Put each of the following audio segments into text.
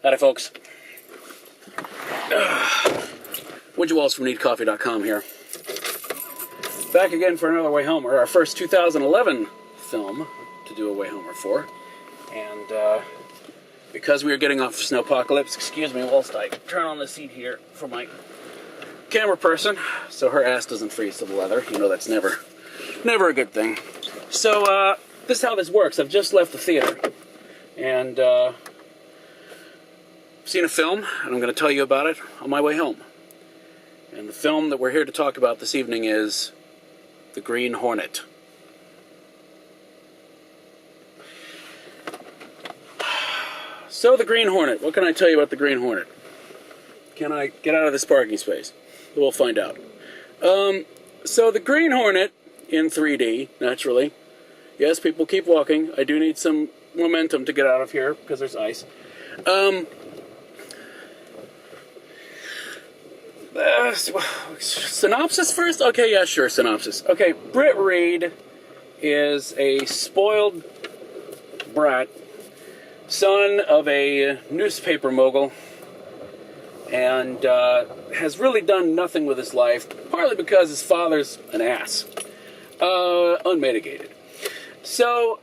Howdy, folks. Would you Walls from NeedCoffee.com here. Back again for another Wayhomer, our first 2011 film to do a Wayhomer for. And because we are getting off Snowpocalypse, excuse me whilst I turn on the seat here for my camera person so her ass doesn't freeze to the leather. You know that's never a good thing. So this is how this works. I've just left the theater and seen a film, and I'm going to tell you about it on my way home. And the film that we're here to talk about this evening is The Green Hornet. So, The Green Hornet. What can I tell you about The Green Hornet? Can I get out of this parking space? We'll find out. So, The Green Hornet in 3D, naturally. Yes, people keep walking. I do need some momentum to get out of here because there's ice. Synopsis first? Okay, yeah, sure, synopsis. Okay, Britt Reed is a spoiled brat, son of a newspaper mogul, and has really done nothing with his life, partly because his father's an ass. Unmitigated. So,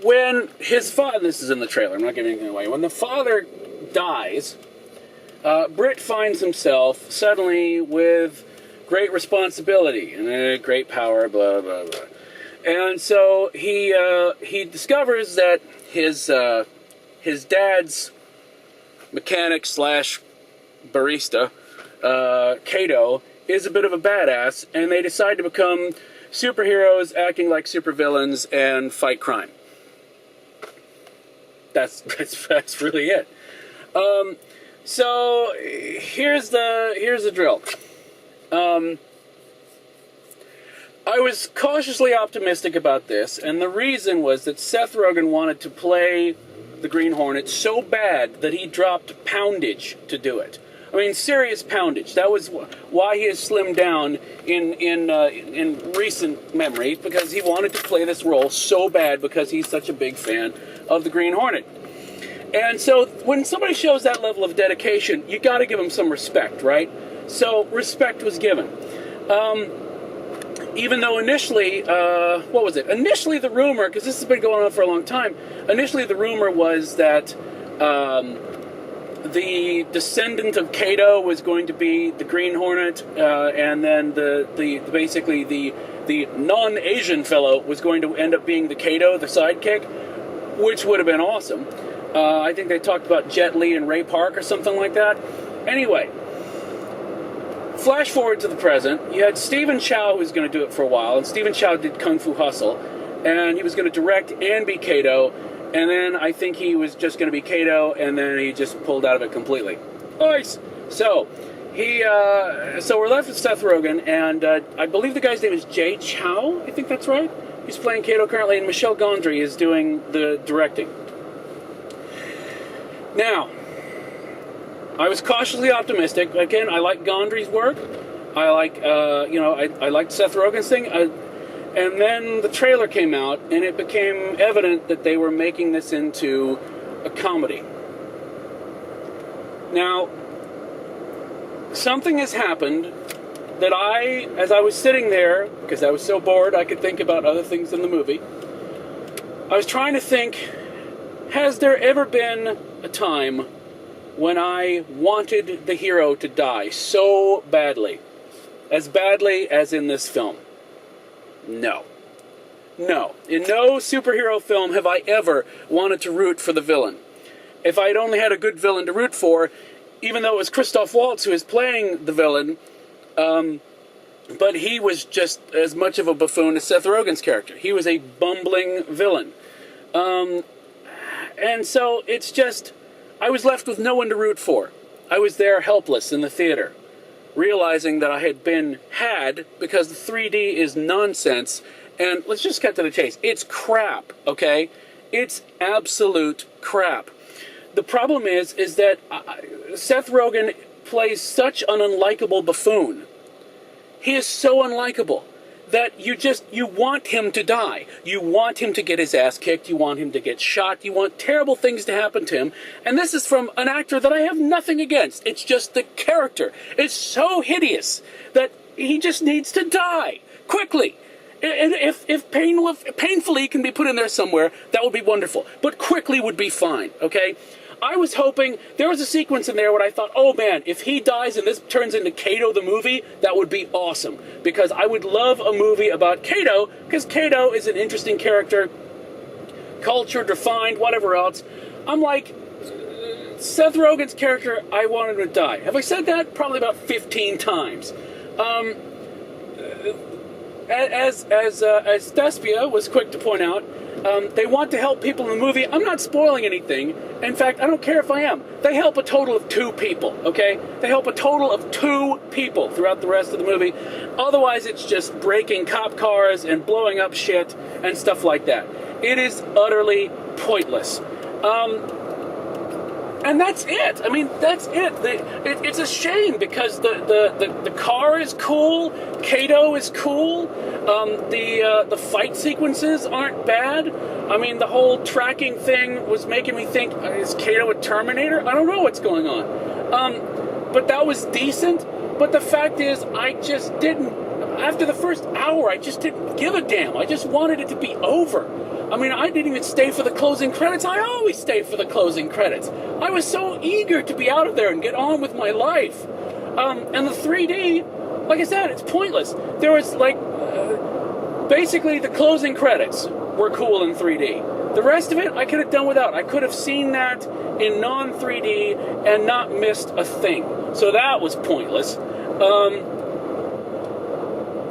when his father, this is in the trailer, I'm not giving anything away, when the father dies, Britt finds himself suddenly with great responsibility and great power, blah, blah, blah. And so he discovers that his dad's mechanic slash barista, Kato, is a bit of a badass, and they decide to become superheroes acting like supervillains and fight crime. That's really it. So here's the drill. I was cautiously optimistic about this, and the reason was that Seth Rogen wanted to play the Green Hornet so bad that he dropped poundage to do it. I mean, serious poundage. That was why he has slimmed down in recent memory, because he wanted to play this role so bad because he's such a big fan of the Green Hornet. And so when somebody shows that level of dedication, you got to give them some respect, right? So respect was given. Even though initially, what was it? Initially the rumor, because this has been going on for a long time, initially the rumor was that the descendant of Kato was going to be the Green Hornet, and then basically the non-Asian fellow was going to end up being the Kato, the sidekick, which would have been awesome. I think they talked about Jet Li and Ray Park or something like that. Anyway, flash forward to the present. You had Stephen Chow, who was going to do it for a while, and Stephen Chow did Kung Fu Hustle, and he was going to direct and be Kato, and then I think he was just going to be Kato, and then he just pulled out of it completely. Nice. So so we're left with Seth Rogen, and I believe the guy's name is Jay Chow. I think that's right. He's playing Kato currently, and Michelle Gondry is doing the directing. Now, I was cautiously optimistic. Again, I like Gondry's work. I like, I liked Seth Rogen's thing. And then the trailer came out, and it became evident that they were making this into a comedy. Now, something has happened that as I was sitting there, because I was so bored I could think about other things in the movie, I was trying to think, has there ever been a time when I wanted the hero to die so badly as in this film? No. No. In no superhero film have I ever wanted to root for the villain. If I'd only had a good villain to root for, even though it was Christoph Waltz who is playing the villain, but he was just as much of a buffoon as Seth Rogen's character. He was a bumbling villain. And so it's just, I was left with no one to root for. I was there helpless in the theater, realizing that I had been had because the 3D is nonsense. And let's just cut to the chase. It's crap, okay? It's absolute crap. The problem is that Seth Rogen plays such an unlikable buffoon. He is so unlikable that you want him to die. You want him to get his ass kicked. You want him to get shot. You want terrible things to happen to him. And this is from an actor that I have nothing against. It's just the character. It's so hideous that he just needs to die quickly. And if painfully can be put in there somewhere, that would be wonderful. But quickly would be fine, okay? I was hoping, there was a sequence in there where I thought, oh man, if he dies and this turns into Kato the movie, that would be awesome. Because I would love a movie about Kato, because Kato is an interesting character, culture, defined, whatever else. I'm like, Seth Rogen's character, I wanted him to die. Have I said that? Probably about 15 times. As Despia was quick to point out, they want to help people in the movie. I'm not spoiling anything. In fact, I don't care if I am. They help a total of 2 people, okay? They help a total of 2 people throughout the rest of the movie. Otherwise, it's just breaking cop cars and blowing up shit and stuff like that. It is utterly pointless. And that's it. I mean, that's it. It's a shame because the car is cool. Kato is cool. The fight sequences aren't bad. I mean, the whole tracking thing was making me think, is Kato a Terminator? I don't know what's going on. But that was decent. But the fact is, I just didn't. After the first hour, I just didn't give a damn. I just wanted it to be over. I mean, I didn't even stay for the closing credits. I always stay for the closing credits. I was so eager to be out of there and get on with my life. And the 3D, like I said, it's pointless. There was basically the closing credits were cool in 3D. The rest of it, I could have done without. I could have seen that in non-3D and not missed a thing. So that was pointless.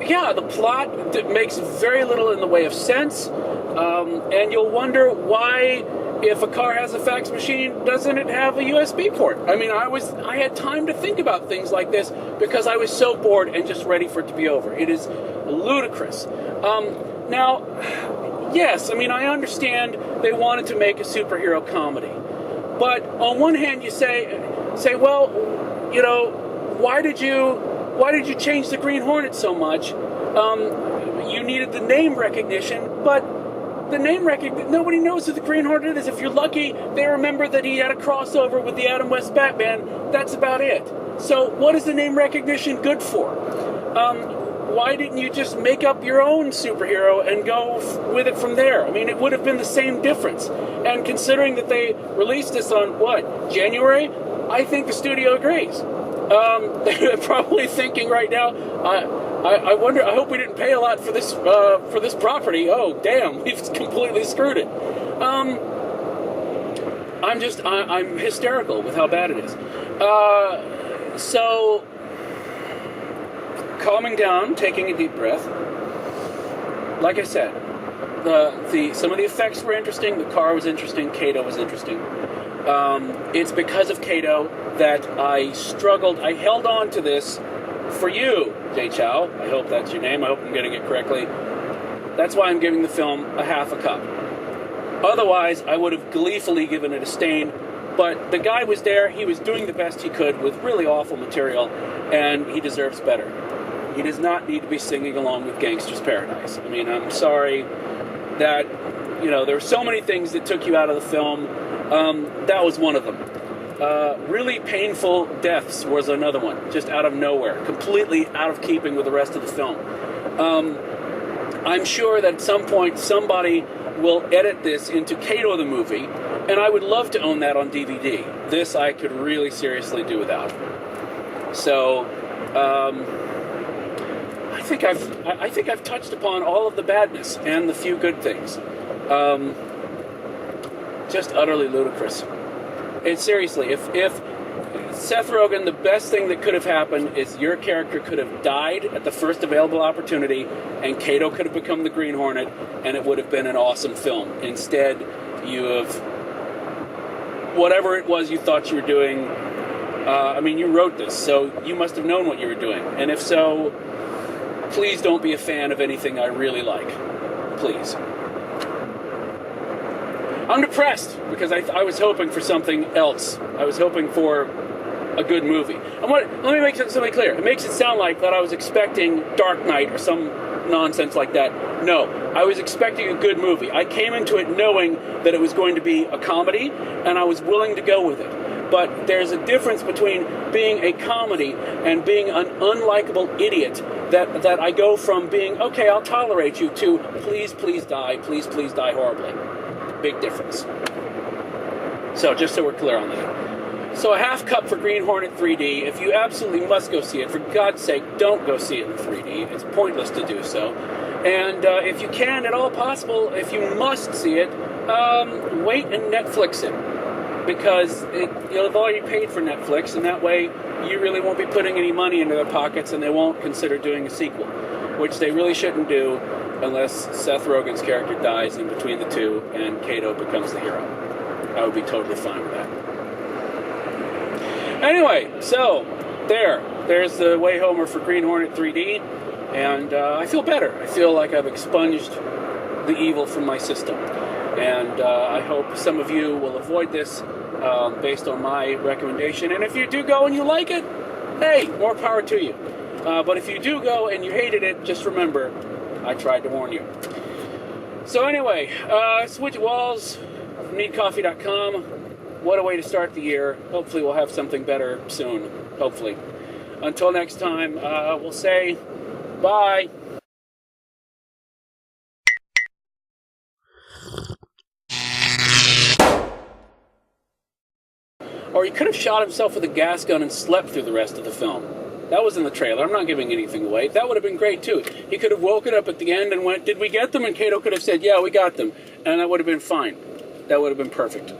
Yeah, the plot makes very little in the way of sense. And you'll wonder why, if a car has a fax machine, doesn't it have a USB port? I mean, I had time to think about things like this because I was so bored and just ready for it to be over. It is ludicrous. Now, yes, I mean, I understand they wanted to make a superhero comedy. But on one hand, you say, well, you know, why did you change the Green Hornet so much? You needed the name recognition, but the name recognition, nobody knows who the Green Hornet is. If you're lucky, they remember that he had a crossover with the Adam West Batman. That's about it. So what is the name recognition good for? Why didn't you just make up your own superhero and go with it from there? I mean, it would have been the same difference. And considering that they released this on, January? I think the studio agrees. They're probably thinking right now, I wonder, I hope we didn't pay a lot for this property. Oh, damn, we've completely screwed it. I'm hysterical with how bad it is. So, calming down, taking a deep breath. Like I said, some of the effects were interesting, the car was interesting, Kato was interesting. It's because of Kato that I struggled. I held on to this for you, Jay Chow. I hope that's your name. I hope I'm getting it correctly. That's why I'm giving the film a half a cup. Otherwise, I would have gleefully given it a stain. But the guy was there. He was doing the best he could with really awful material, and he deserves better. He does not need to be singing along with Gangster's Paradise. I mean, I'm sorry that, there were so many things that took you out of the film. That was one of them. Really painful deaths was another one, just out of nowhere, completely out of keeping with the rest of the film. I'm sure that at some point somebody will edit this into Kato the movie, and I would love to own that on DVD. This I could really seriously do without. So, I think I've touched upon all of the badness and the few good things. Just utterly ludicrous. And seriously, if Seth Rogen, the best thing that could have happened is your character could have died at the first available opportunity, and Kato could have become the Green Hornet, and it would have been an awesome film. Instead, you have whatever it was you thought you were doing. You wrote this, so you must have known what you were doing. And if so, please don't be a fan of anything I really like. Please. I'm depressed because I was hoping for something else. I was hoping for a good movie. Let me make something clear. It makes it sound like that I was expecting Dark Knight or some nonsense like that. No, I was expecting a good movie. I came into it knowing that it was going to be a comedy, and I was willing to go with it. But there's a difference between being a comedy and being an unlikable idiot that I go from being, okay, I'll tolerate you, to please die horribly. Big difference. So, just so we're clear on that. So, a half cup for Green Hornet 3D. If you absolutely must go see it, for God's sake, don't go see it in 3D. It's pointless to do so. And if you can, at all possible, if you must see it, wait and Netflix it. Because you'll have already paid for Netflix, and that way you really won't be putting any money into their pockets, and they won't consider doing a sequel, which they really shouldn't do unless Seth Rogen's character dies in between the two and Kato becomes the hero. I would be totally fine with that. Anyway, so there's the Wayhomer for Green Hornet 3D, and I feel better. I feel like I've expunged the evil from my system. And I hope some of you will avoid this based on my recommendation. And if you do go and you like it, hey, more power to you. But if you do go and you hated it, just remember, I tried to warn you. So anyway, Switch Walls, needcoffee.com. What a way to start the year. Hopefully we'll have something better soon. Hopefully. Until next time, we'll say bye. Or he could have shot himself with a gas gun and slept through the rest of the film. That was in the trailer. I'm not giving anything away. That would have been great, too. He could have woken up at the end and went, did we get them? And Kato could have said, yeah, we got them. And that would have been fine. That would have been perfect.